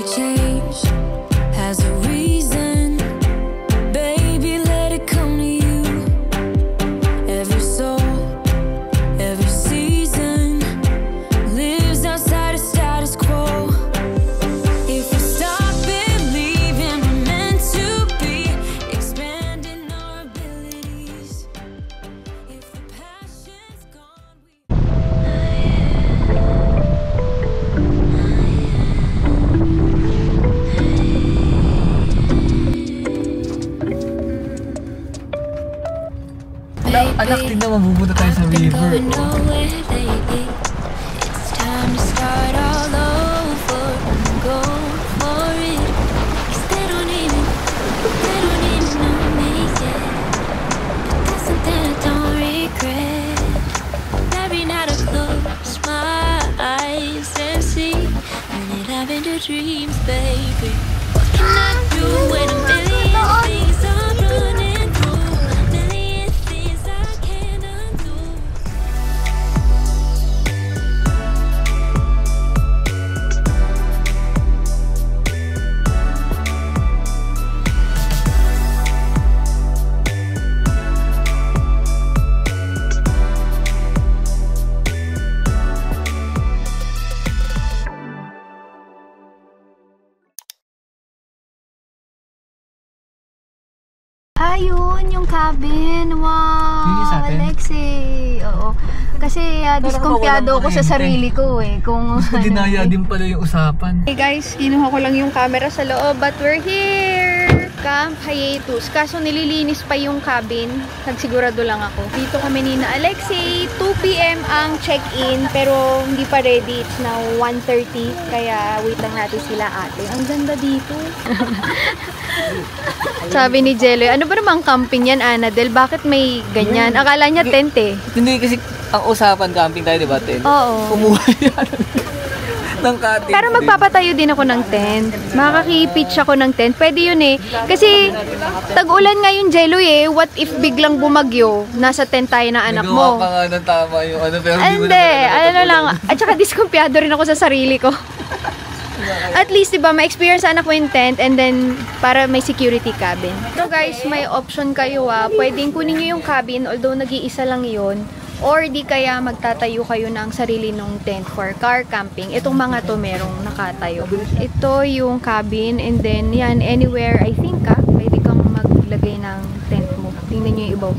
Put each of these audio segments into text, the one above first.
change has a reason. Baby, let it come to you. Every soul, every season lives outside of status quo. If we stop believing we're meant to be, expanding our abilities. If the passion's gone, Anak, tignan, mabubuta tayo sa river. it's time to start all over. Go for it. 'Cause they don't even know me yet. But that's something I don't regret. Every night I close my eyes and see when it happened to dreams, baby. What can I do when a million things are running through? Million things I can't undo. Ayun, yung cabin. Wow, Yun yung sa atin? Alexei. Oo. Kasi diskumpiyado ako sa sarili ko eh. Kung Dinaya din pala yung usapan. Hey guys, kinuha ko lang yung camera sa loob, but we're here! Camp Hiatus. Kaso nililinis pa yung cabin. Nagsigurado lang ako. Dito kami ni na Alexei. 2 PM ang check-in, pero hindi pa ready. It's now 1:30. Kaya wait lang natin sila ate. Ang ganda dito. Sabi ni Jello, ano ba namang camping yan, Anadel? Bakit may ganyan? Akala niya tent eh. Hindi kasi ang usapan camping tayo, di ba, Tel? Oo. Kumuha yan ng cottage. Pero magpapatayo din ako ng tent. Makakipitch ako ng tent. Pwede yun eh. Kasi tag-ulan nga yung Jello eh. What if biglang bumagyo? Nasa tent tayo na anak mo. Nagawa ka nga ng tama yung ano, pero Hindi. Ano lang. At saka diskumpiyado rin ako sa sarili ko. At least, diba, ma-experience anak ko yung tent and then para may security cabin. So guys, may option kayo ah. Pwedeng kunin nyo yung cabin, although nag-iisa lang yun. Or di kaya magtatayo kayo ng sarili ng tent for car camping. Itong mga to merong nakatayo. Ito yung cabin and then yan, anywhere, I think pwede kang maglagay ng tent mo. Tingnan nyo yung ibaw.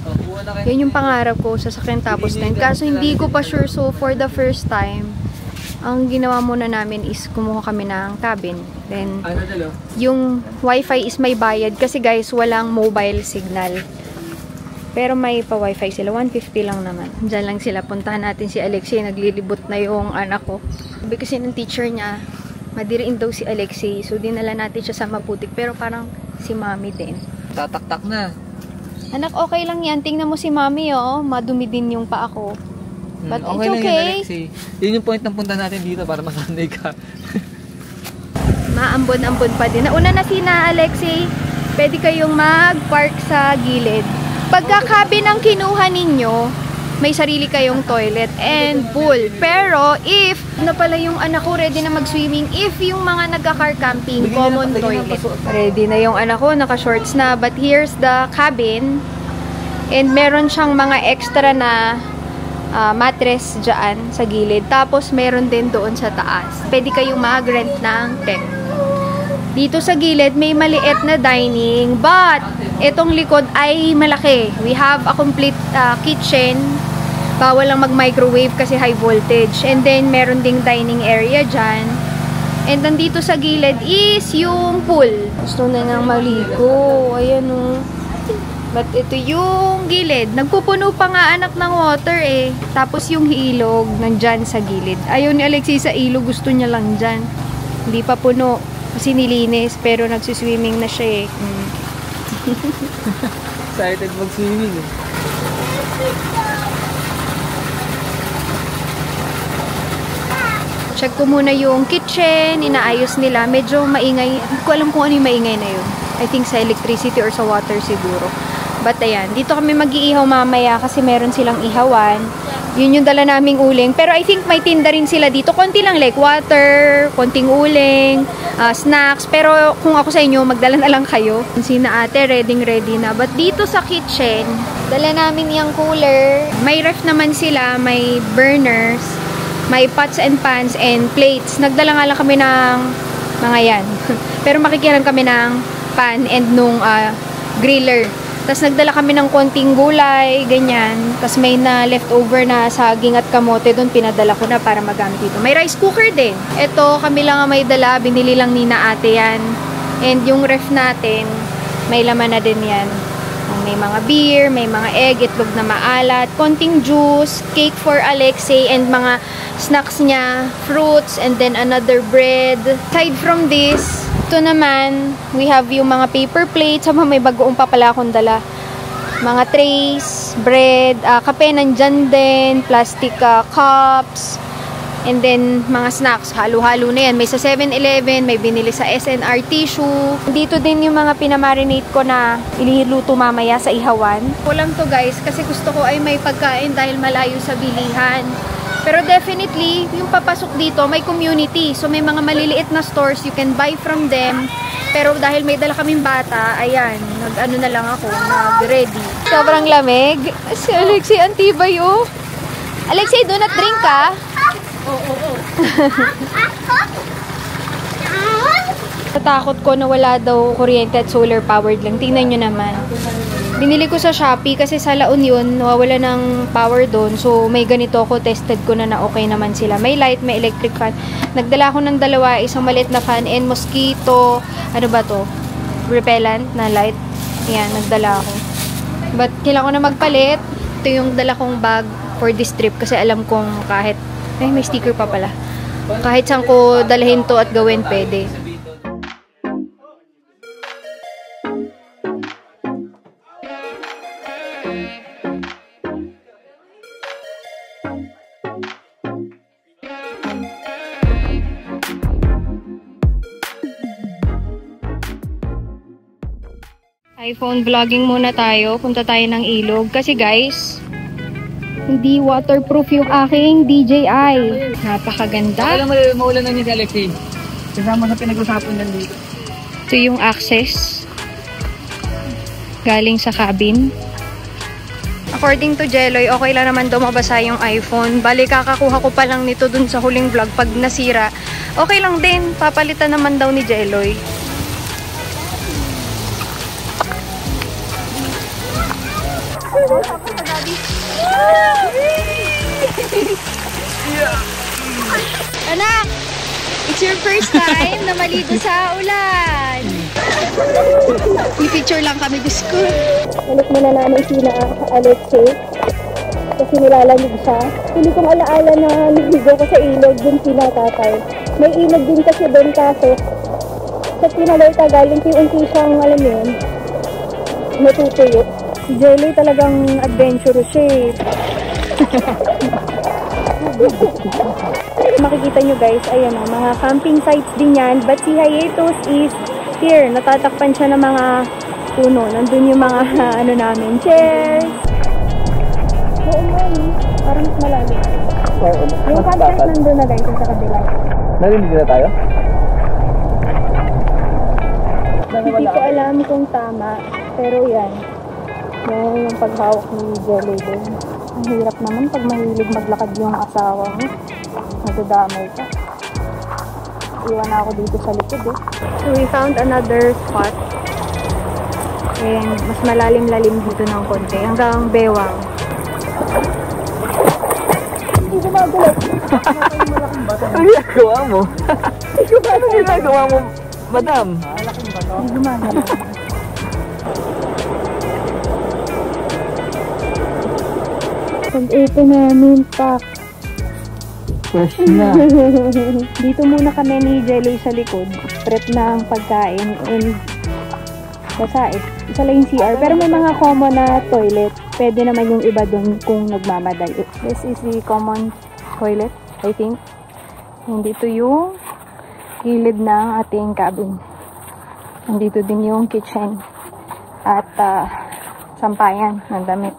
Yan yung pangarap ko, sasakyan tapos tent. Kaso hindi ko pa sure, so for the first time, ang ginawa muna namin is kumuha kami ng cabin. Then, yung wifi is may bayad kasi guys, walang mobile signal. Pero may pa wifi sila, 150 lang naman. Diyan lang sila, puntahan natin si Alexei, naglilibot na yung anak ko. Sabi kasi ng teacher niya, madiriin daw si Alexei, so dinala natin siya sa Maputik, pero parang si Mami din. tataktak na. Anak, okay lang yan, tingnan mo si Mami oh, madumi din yung paa ko. But okay it's lang okay. Yan, Alexei. Yun yung point ng punta natin dito para masanay ka. Maambon-ambon pa din. Nauna na si na Alexei, pwede kayong mag-park sa gilid. Pagka cabin ang kinuha ninyo, may sarili kayong toilet and pool. Pero if, na pala yung anak ko ready na mag-swimming, if yung mga nagka-car camping, common toilet. Ready na yung anak ko, naka-shorts na. But here's the cabin. And meron siyang mga extra na mattress dyan sa gilid. Tapos meron din doon sa taas. Pwede kayong mag-rent ng tent. Dito sa gilid, may maliit na dining. But, itong likod ay malaki. We have a complete kitchen. Bawal lang mag-microwave kasi high voltage. And then, meron ding dining area dyan. And nandito sa gilid is yung pool. Gusto na nang maligo. Ayan o. But ito yung gilid. Nagpupuno pa nga anak ng water eh. Tapos yung ilog nandyan sa gilid. Ayaw ni Alexei sa ilog. Gusto niya lang dyan. Hindi pa puno. Kasi nilinis. Pero nagsiswimming na siya eh. Excited mag-swimming eh. Check ko muna yung kitchen, inaayos nila. Medyo maingay. Hindi ko alam kung ano yung maingay na yun. I think sa electricity or sa water siguro. But ayan, dito kami mag-iihaw mamaya kasi meron silang ihawan. Yun yung dala naming uling. Pero I think may tinda rin sila dito. Konti lang like water, konting uling. snacks. Pero kung ako sa inyo, magdala na lang kayo. Sina ate, ready na. But dito sa kitchen, dala namin yung cooler. May ref naman sila, may burners, may pots and pans and plates. Nagdala nga lang kami ng mga yan. Pero makikilang kami ng pan and nung griller. Tapos nagdala kami ng konting gulay, ganyan. Tapos may na leftover na saging at kamote doon, pinadala ko na para magamit dito. May rice cooker din. Ito, kami lang ang may dala, binili lang ni na ate yan. And yung ref natin, may laman na din yan. May mga beer, may mga egg, itlog na maalat, konting juice, cake for Alexei, and mga snacks niya, fruits, and then another bread. Aside from this, ito naman, we have yung mga paper plates. Sama may bagoong pa pala akong dala. Mga trays, bread, kape nandyan din, plastic cups, and then mga snacks. Halo-halo na yan. May sa 7-Eleven, may binili sa SNR tissue. Dito din yung mga pinamarinate ko na ililuto mamaya sa ihawan. Kulang to guys, kasi gusto ko ay may pagkain dahil malayo sa bilihan. Pero definitely, yung papasok dito, may community. So, may mga maliliit na stores. You can buy from them. Pero dahil may dala kaming bata, ayan, nag-ano na lang ako, nag-ready. Sobrang lamig. Si Alexei, antibay, oh. Alexei, do not drink, ka? Oo. Natakot ko na wala daw kuryente at solar powered lang. Tingnan nyo naman. Binili ko sa Shopee kasi sa La Union, nawawala ng power doon. So, may ganito ako. Tested ko na okay naman sila. May light, may electric fan. Nagdala ako ng dalawa. Isang maliit na fan and mosquito. Ano ba to? Repellent na light. Yan, nagdala ako. But, kailangan ko na magpalit. Ito yung dala kong bag for this trip. Kasi alam kong kahit... Ay, may sticker pa pala. Kahit saan ko dalhin to at gawin, pwede. iPhone vlogging muna tayo. Punta tayo ng ilog. Kasi guys, hindi waterproof yung aking DJI. Napakaganda. Alam mo, maulan na niya si Alexei. Kasama sa pinag-usapan yan dito. Ito yung access. Galing sa cabin. According to Jeloy, okay lang naman daw mabasa yung iPhone. Bali, kakakuha ko pa lang nito dun sa huling vlog. Pag nasira, okay lang din. Papalitan naman daw ni Jeloy. Anak, it's your first time na maligo sa ulan. I-picture lang kami, bisko. Ulit mo na namin sina Alexei kasi nilalamig siya. Hindi kong alaala na naligo ko sa ilog dun sina tatay. May ilog din kasi doon kaso sa pinalerta galing unti siyang alam mo yun, natutuyo. Si Jelly talagang adventurous siya eh. Makikita nyo guys, ayan o, mga camping sites din yan. But si Hiatus is here. Natatakpan siya ng mga puno. Nandun yung mga ano namin, chairs. Oo man, parang mas malalim. Yung campsite nandun na guys, sa kabila. Narinig na tayo? Hindi ko alam kung tama, pero yan. Yung paghawak ni Jelly din. Ang hirap naman pag mahilig maglakad yung asawa mo. Nadadamay ka. Iwan na ako dito sa likod eh. So we found another spot. And mas malalim-lalim dito ng konti. Hanggang bewang. Hindi gumagulot. Ano ginagawa mo? Ano ginagawa mo, madam? Hindi gumagulot. Pag-ito namin pak. Fresh na. Dito muna kami ni Jelly sa likod. Prep ng pagkain and basain. Isa lang yung CR. Pero may mga common na toilet. Pwede naman yung iba dun kung nagmamadali. This is the common toilet, I think. And dito yung gilid ng ating cabin. And dito din yung kitchen. At sampayan ng damit.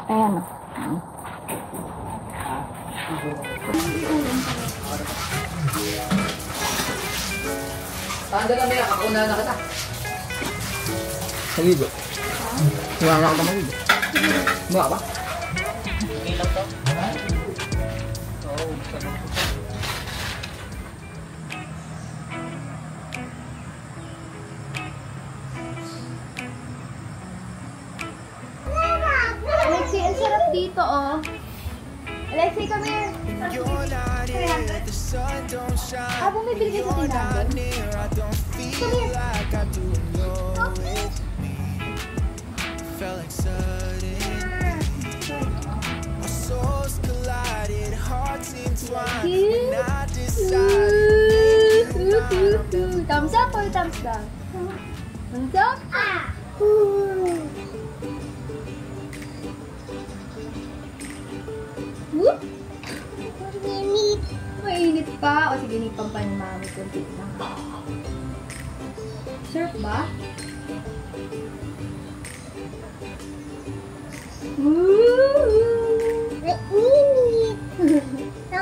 Ayan o. Saan na may kakuna na kita? Maligo. Huwag nga ka maligo. Huwag ba? Ilaw to? Oo. Alexi, ang sarap dito, oh. Alexi, come here. Bumibili kayo sa tindahan doon? Come here. Thumbs up or thumbs down? Thumbs up? Whoop! Mainit pa. O sige, nipang pa ni mami. Kunti lang. Surf ba?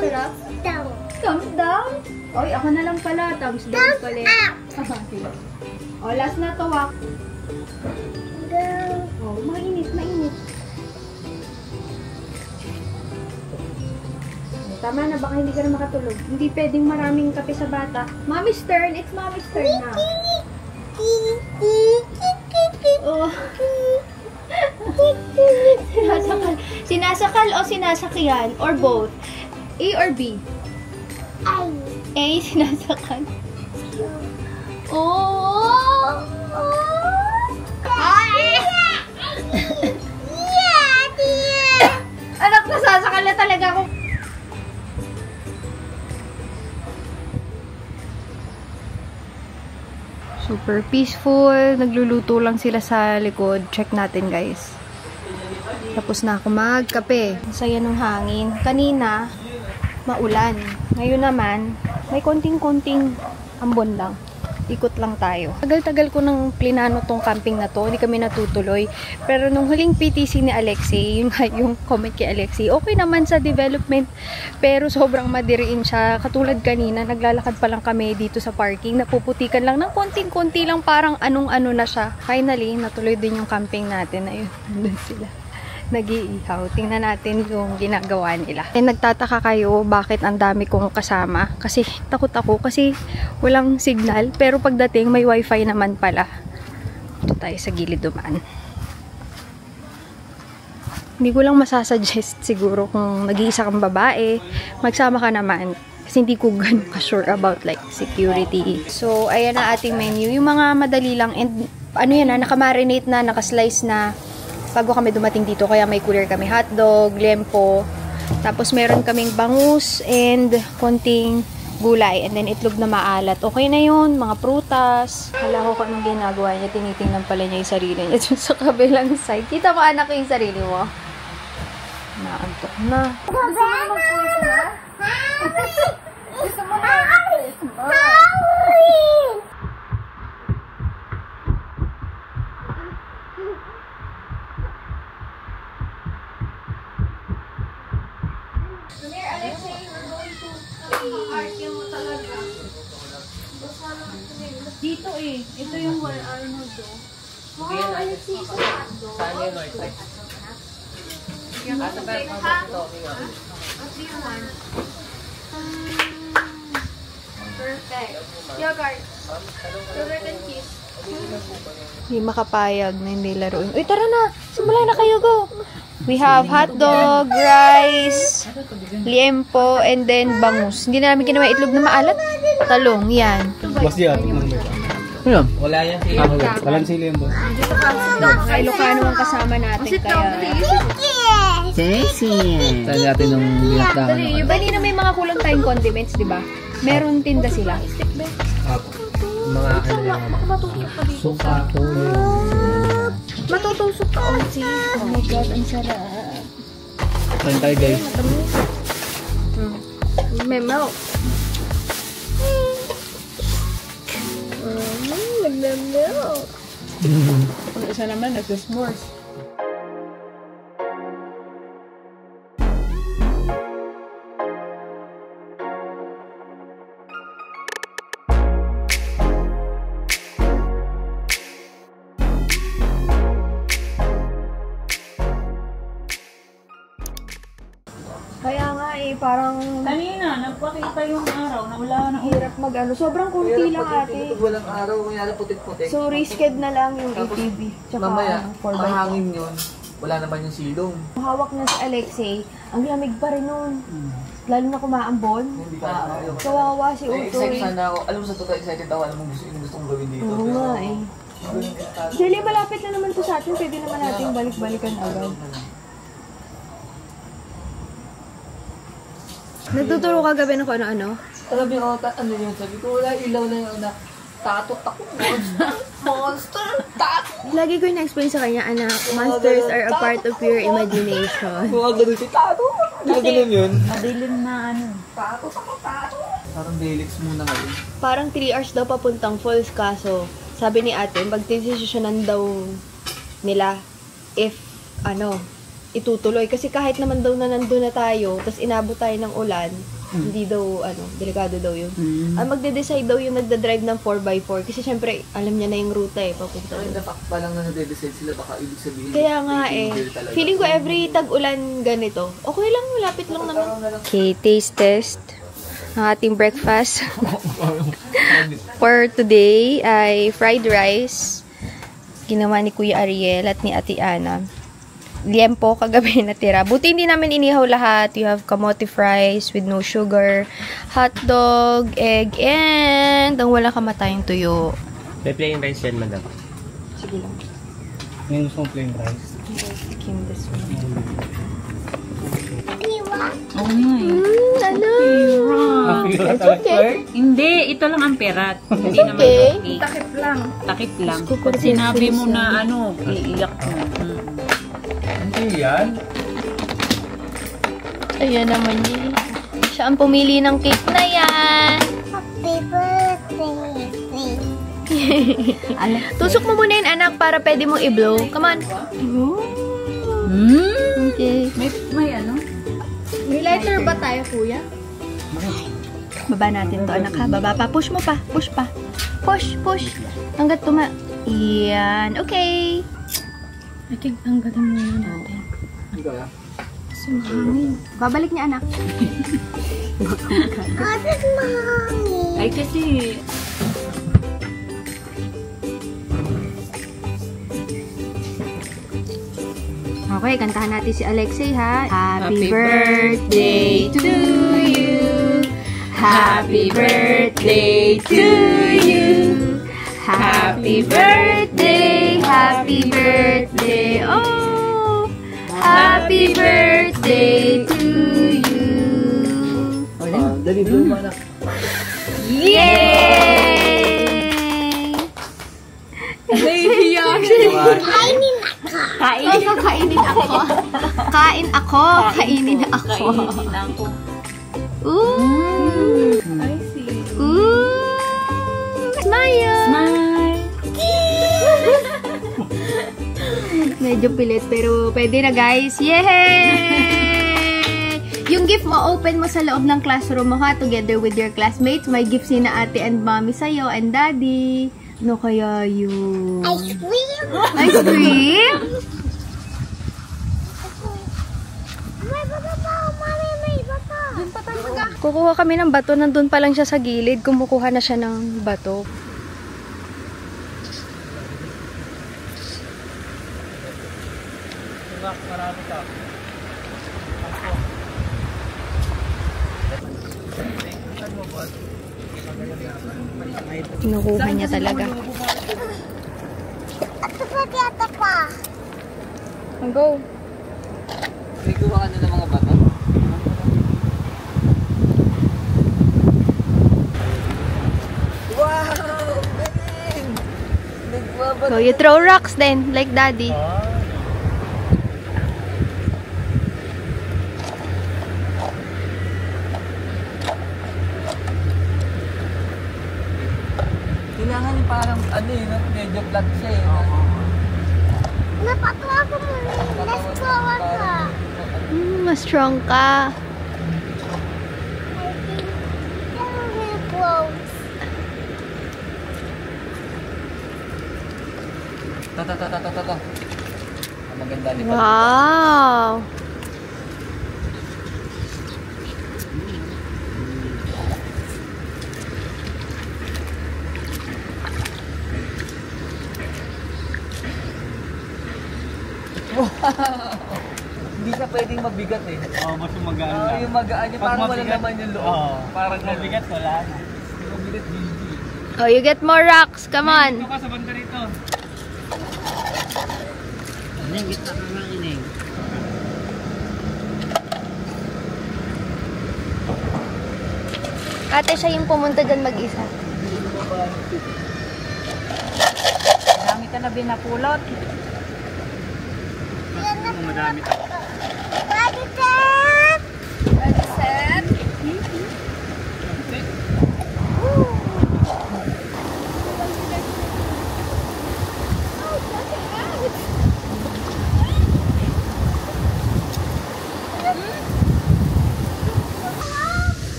Sarap? Thumbs down? Oy, ako na lang pala. Thumbs down pala. O, last na to, wak. Oh, mainit, mainit. Tama na, baka hindi ka na makatulog. Hindi pwedeng maraming kape sa bata. Mommy's turn. It's mommy's turn na. Oh. Sinasakal. Sinasakal o sinasakyan? Or both? A or B? A, sinasakal. Oh! Anak, nasasakal na talaga ako. Super peaceful. Nagluluto lang sila sa likod. Check natin, guys. Tapos na ako magkape. Ang saya ng hangin. Kanina, maulan. Ngayon naman, may konting-konting ambon lang. Ikot lang tayo. Tagal-tagal ko nang plinano tong camping na to. Hindi kami natutuloy. Pero nung huling PTC ni Alexi, yun nga yung comment kay Alexi, okay naman sa development. Pero sobrang madiriin siya. Katulad kanina, naglalakad pa lang kami dito sa parking. Napuputikan lang ng konting-konti lang, parang anong-ano na siya. Finally, natuloy din yung camping natin. Ayun, nandun sila. Nag-iihaw. Tingnan natin yung ginagawa nila. Eh, nagtataka kayo bakit ang dami kong kasama. Kasi takot ako kasi walang signal. Pero pagdating may wifi naman pala. Ito tayo sa gilid dumaan. Hindi ko lang masasuggest siguro kung nag-iisa kang babae, magsama ka naman. Kasi hindi ko ganun ka-sure about like security. So, ayan na ating menu. Yung mga madali lang and ano yan na, nakamarinate na, nakaslice na. Bago kami dumating dito, kaya may cooler kami hotdog, lempo, tapos meron kaming bangus and konting gulay, and then itlog na maalat. Okay na yun, mga prutas. Hala ko kung anong ginagawa niya, tinitingnan pala niya yung sarili niya dun sa kabilang side. Kita mo anak yung sarili mo? Naantok na. Gusto mo na mag-puwis na? Gusto mo na mag-puwis na? Dito eh. Ito yung Arnold do. Wow, I see. Ito hotdog. Saan yung North Side? Asa ba yung ito? What do you want? Perfect. Yogurt. Yogurt and cheese. Hindi makapayag na hindi laruin. Uy, tara na! Simula na kayo, go! We have hotdog, rice, liempo, and then bangus. Hindi na namin ginawa itlog na maalat. Talong, yan. Mas diyan. Ano? Wala yan. Walang sili yung boss. Mga Ilocano ang kasama natin, kaya... Sexy! Saan natin yung binakdakan na ano? Bali na may mga kulang tayong condiments, di ba? Meron tinda sila. Mga ano lang. Suka to. Matutusok ka, Olsi. Oh my God, ang sarap. Saan tayo guys? May milk. Nagmamilk. Ang isa naman, nagsusmores. eh, parang Kanina, nagpakita yung araw na wala na. hirap mag-ano. Sobrang kunti lang ate. Walang araw, kunyari putik-putik. So, risked na lang yung ATV. Tsaka Mamaya, 4x4. mahangin yun. Wala naman yung silong. Hawak na si Alexei, ang lamig pa rin nun. Lalo na kumaambon. Hindi ka ayaw. Kawawa si Excited Utoy. sana ako. Alam mo sa totoo, excited ako. Alam mo gusto kong gawin dito. Oo nga eh. Dali, malapit na naman to sa atin. Pwede naman natin balik-balikan agad. Nagtuturo ka gabi ng kung ano-ano? Sabi ko, ano yun? Sabi ko, wala ilaw na yung anak. Tatot ako. Monster! Tatot! Lagi ko na-explain sa kanya, anak, monsters are a part of your imagination. Mga ganun si Tatot! Mga ganun yun. Madilim na ano. Tatot ako, Tatot! Parang Delix muna ngayon. Parang 3 hours daw papuntang Falls, kaso sabi ni ate, magdedesisyonan daw nila if, itutuloy. Kasi kahit naman daw na nandun na tayo, tapos inabot tayo ng ulan, hindi daw, delikado daw yun. Ang magde-decide daw yung nagda-drive ng 4x4. Kasi syempre, alam niya na yung ruta eh, papunta Ay, doon. the fact pa lang na nade-decide sila, baka ibig sabihin. Kaya nga may eh, tigil talaga. feeling ko every tag-ulan ganito, okay lang, malapit lang naman. Okay, taste test ng ating breakfast. For today ay fried rice, ginawa ni Kuya Ariel at ni Ate Ana. Liempo kagabi natira. Buti hindi namin inihaw lahat. You have kamote fries with no sugar, hot dog, egg, and ang walang kamatayang tuyo. May plain rice yan, madam. Sige lang. Yung gusto mong plain rice. Kim this one. Oo nga eh. Ano? It's okay. Hindi, ito lang ang perat. Hindi It's naman okay. okay. Takip lang. Takip lang. Gusto ko Pag rin sinabi mo finish na ano, iiyak mo. Hindi yan. Ayan naman yun. Siya ang pumili ng cake na yan. Happy birthday. Tusok mo muna yun, anak, para pwede mong i-blow. Come on. Okay. May ano? May lighter ba tayo, kuya? Baba natin to, anak, ha? Baba pa. Push mo pa. Push pa. Push, push. Hanggat tuma... Iyan. Okay. I think hanggatin muna natin. Hindi ka lang. Sumangin. Babalik niya, anak. Ay kasi, Okay, kantahan natin si Alexei, ha? Happy birthday to you. Happy birthday to you. Happy birthday, happy birthday. Oh, happy birthday to you. Dali, blow mo anak. Yay! Kainin ako. Kainin ako. Kain ako. Kainin ako. ako. Ooh. I see. Ooh. Smile. Smile. Medyo pilit pero pwede na, guys. Yay! Yung gift mo, open mo sa loob ng classroom mo, ha, together with your classmates. May gift si na ate and mommy sa'yo and daddy. No kaya yun? Ice cream. Ice cream? May bata pa. Mami, may bata. Kukuha kami ng bato. Nandun pa lang siya sa gilid. Kumukuha na siya ng bato. Kinukuha niya talaga. Ata pa. Go. May kuha ka na ng mga bato? Wow! Galing! Nagbabato. So, you throw rocks then, like daddy. Kailangan yung parang medyo flat siya eh. Napatuwa ko muna. Let's go ka. Mas strong ka. I think they're really close. Ta. Maganda nito. Wow! Hindi siya pwedeng mabigat eh. Oo, mas magaan lang. Yung magaan niya, parang wala naman yung loob. Oo. Parang Mabigat, wala na. mabigat, GG. Oh, you get more rocks. Come on. Ito ka sa banda rito. Ineng, gitna ka lang, Ineng. Ate, siya yung pumunta dyan mag-isa. Dami ka na binapulot. Madami ka. Ready, set?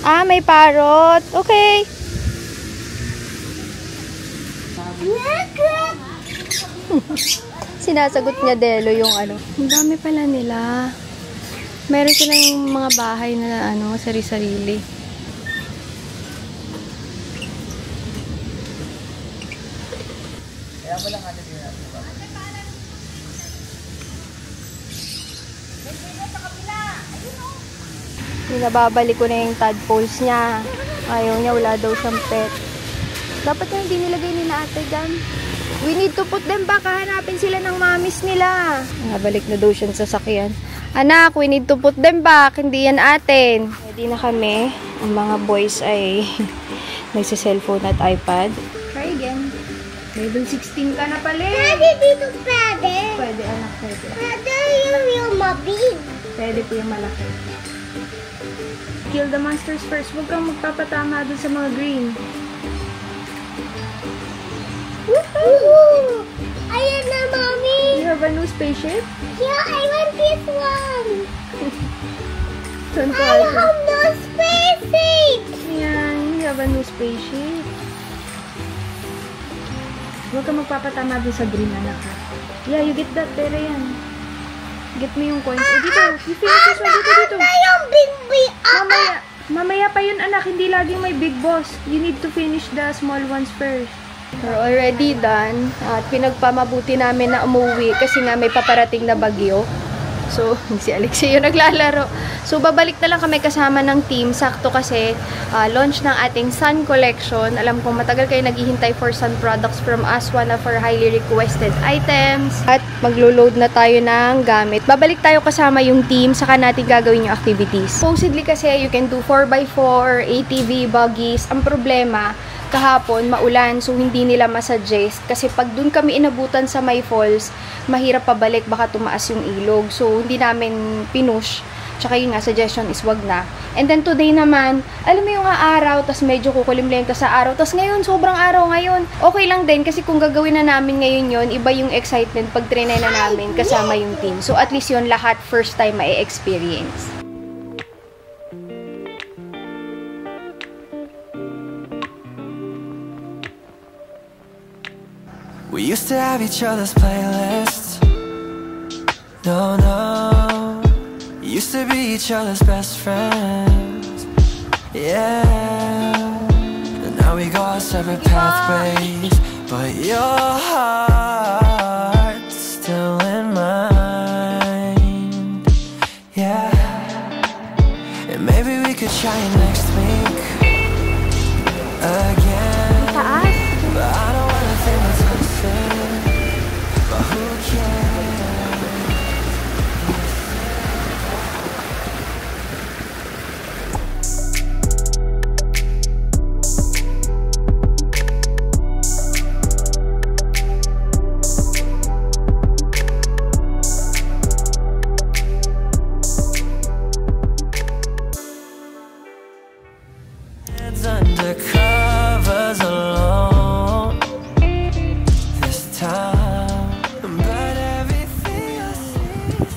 Ah, may parrot. Okay. Sinasagot niya Delo yung ano. Ang dami pala nila. Meron silang mga bahay na ano, sari-sarili. Kaya wala nga na din natin. Pinababalik ko na yung tadpoles niya. Ayaw niya, wala daw siyang pet. Dapat na hindi nilagay nila ate dyan. We need to put them back. Hahanapin sila ng mamis nila. Nabalik na daw siya sa sasakyan. Anak, we need to put them back. Hindi yan atin. Ready na kami. Ang mga boys ay nagsa-cellphone at iPad. Try again. Level 16 ka na pala. Pwede dito, pwede. Pwede, anak, pwede. Pwede yung mabig. Pwede po yung malaki. Kill the monsters first. Huwag kang magpapatama dun sa mga green. Woohoo! Ayan na, mommy. You have a new spaceship? Yeah, I want this one. Saan ko I have no spaceship. Yan, you have a new spaceship. Huwag kang magpapatama dun sa green, anak. Yeah, you get that. Pera yan. Get me yung coins. Dito. You finish this one. Dito. Yung big big. Mamaya pa yun, anak. Hindi laging may big boss. You need to finish the small ones first. We're already done. At pinagpamabuti namin na umuwi kasi nga may paparating na bagyo. So, si Alexei yung naglalaro. So, babalik na lang kami kasama ng team. Sakto kasi launch ng ating Sun Collection. Alam ko matagal kayo naghihintay for Sun products from us. One of our highly requested items. At maglo-load na tayo ng gamit. Babalik tayo kasama yung team. Saka natin gagawin yung activities. Supposedly kasi you can do 4x4, ATV, buggies. Ang problema, kahapon, maulan, so hindi nila masuggest. Kasi pag dun kami inabutan sa may falls, mahirap pabalik, baka tumaas yung ilog. So, hindi namin pinush. Tsaka yun nga, suggestion is wag na. And then today naman, alam mo yung araw, tas medyo kukulimlim ka sa araw. Tas ngayon, sobrang araw ngayon. Okay lang din, kasi kung gagawin na namin ngayon yun, iba yung excitement pag trinay na namin kasama yung team. So, at least yun lahat, first time ma-experience. We used to have each other's playlists. No, no. Used to be each other's best friends. Yeah. And now we go our separate pathways. But your heart's still in mine. Yeah. And maybe we could try it next week again. But I don't wanna think what's but who cares? Hands under covers alone this time, but everything I see is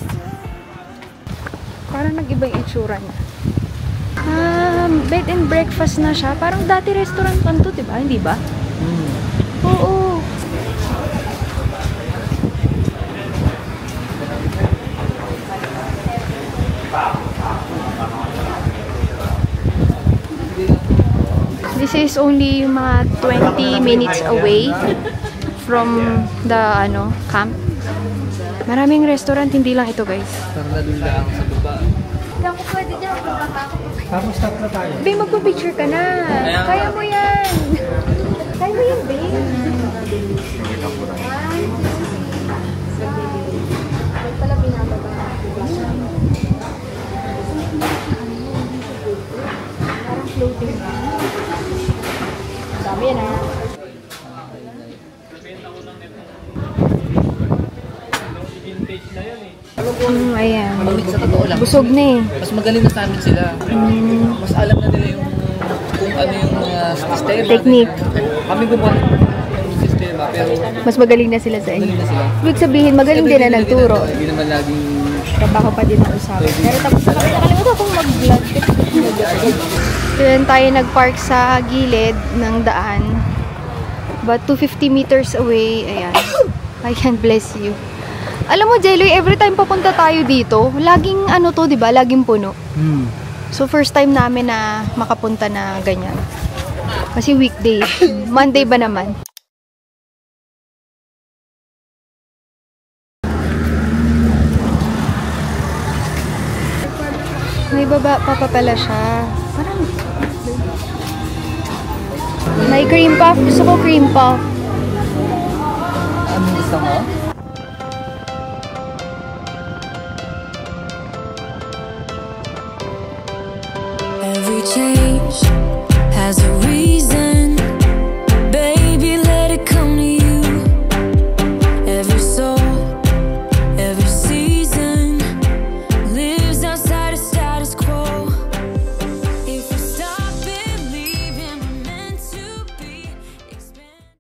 Parang nag-iba yung itsura niya. Bed and breakfast na siya. Parang dati restaurant lang to, diba? Hindi ba? Oo. This is only yung mga 20 minutes away from the camp. Maraming restaurant, hindi lang ito guys. Parang nalula ako sa baba. Ako pwede dyan. Tapos stop na tayo. Babe, magpa-picture ka na. Kaya mo yan. Kaya mo yan, babe. Ba't pala binababa? Parang floating. Dami yan ha. Ayan. Sa totoo lang. Busog na eh. Mas magaling na sa amin sila. Mas alam na nila yung kung ano yung mga sistema. Technique. Kami gumawa ng sistema pero Mas magaling na sila sa inyo. magaling na sila. Ibig sabihin, magaling din na nagturo. Hindi naman laging Trabaho pa din ang usapan. Pero tapos na kami, nakalimutan akong mag-vlog. Doon tayo nag-park sa gilid ng daan. About 250 meters away. Ayan. Ayan, bless you. Alam mo, Jeloy, every time papunta tayo dito, laging ano to, di ba? Laging puno. So, first time namin na makapunta na ganyan. Kasi weekday. Monday ba naman? May baba pa pala siya. Parang... May cream puff. Gusto ko cream puff. ano gusto mo? Every change